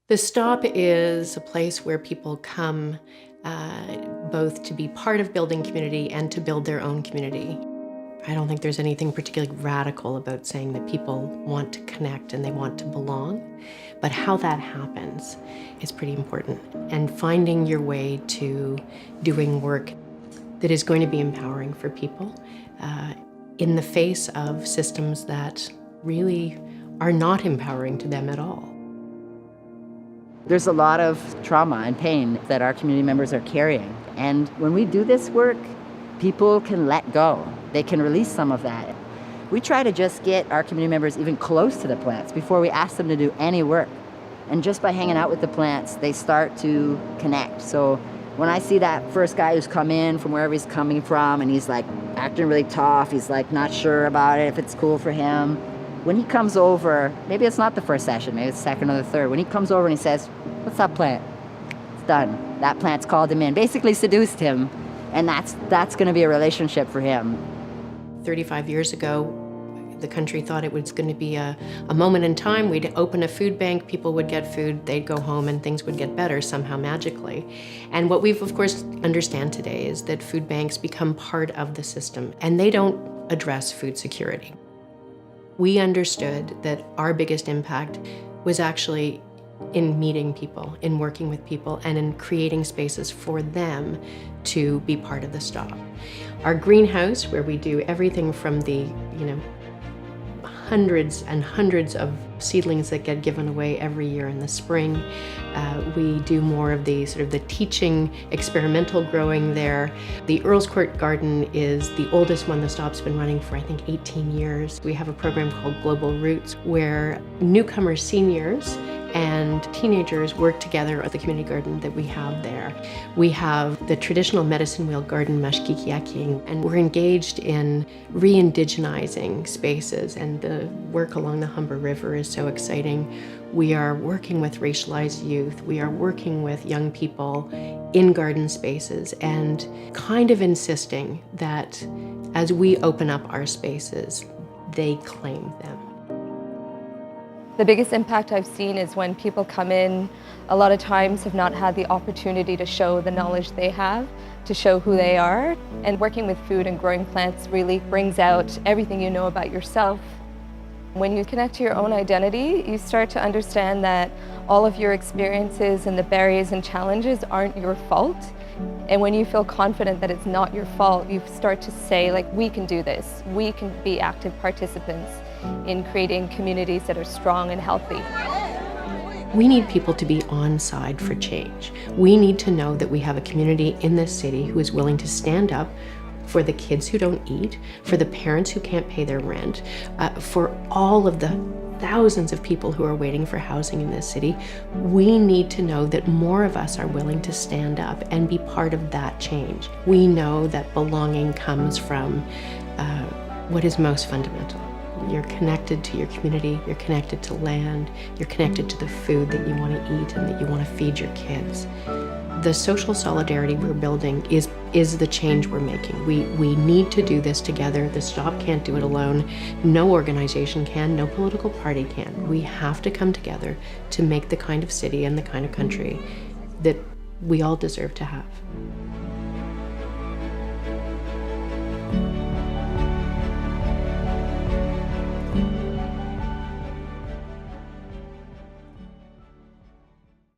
The Stop is a place where people come both to be part of building community and to build their own community. I don't think there's anything particularly radical about saying that people want to connect and they want to belong, but how that happens is pretty important. And finding your way to doing work that is going to be empowering for people in the face of systems that really are not empowering to them at all. There's a lot of trauma and pain that our community members are carrying. And when we do this work, people can let go. They can release some of that. We try to just get our community members even close to the plants before we ask them to do any work. And just by hanging out with the plants, they start to connect. So when I see that first guy who's come in from wherever he's coming from and he's like acting really tough, he's like not sure about it, if it's cool for him. When he comes over, maybe it's not the first session, maybe it's the second or the third. When he comes over and he says, "What's up, plant?" It's done. That plant's called him in, basically seduced him. And that's gonna be a relationship for him. 35 years ago, the country thought it was going to be a moment in time. We'd open a food bank, people would get food, they'd go home, and things would get better somehow magically. And what we've, of course, understand today is that food banks become part of the system, and they don't address food security. We understood that our biggest impact was actually in meeting people, in working with people, and in creating spaces for them to be part of the Stop. Our greenhouse, where we do everything from the, hundreds and hundreds of seedlings that get given away every year in the spring. We do more of the sort of the teaching, experimental growing there. The Earls Court Garden is the oldest one. The Stop's been running for, I think, 18 years. We have a program called Global Roots, where newcomer seniors and teenagers work together at the community garden that we have there. We have the traditional medicine wheel garden, Mashkikiaking, and we're engaged in re-indigenizing spaces, and the work along the Humber River is so exciting. We are working with racialized youth. We are working with young people in garden spaces and kind of insisting that as we open up our spaces, they claim them. The biggest impact I've seen is when people come in, a lot of times have not had the opportunity to show the knowledge they have, to show who they are. And working with food and growing plants really brings out everything you know about yourself. When you connect to your own identity, you start to understand that all of your experiences and the barriers and challenges aren't your fault. And when you feel confident that it's not your fault, you start to say, like, we can do this. We can be active participants in creating communities that are strong and healthy. We need people to be on side for change. We need to know that we have a community in this city who is willing to stand up for the kids who don't eat, for the parents who can't pay their rent, for all of the thousands of people who are waiting for housing in this city. We need to know that more of us are willing to stand up and be part of that change. We know that belonging comes from what is most fundamental. You're connected to your community, you're connected to land, you're connected to the food that you want to eat and that you want to feed your kids. The social solidarity we're building is the change we're making. We need to do this together. The Stop can't do it alone. No organization can, no political party can. We have to come together to make the kind of city and the kind of country that we all deserve to have.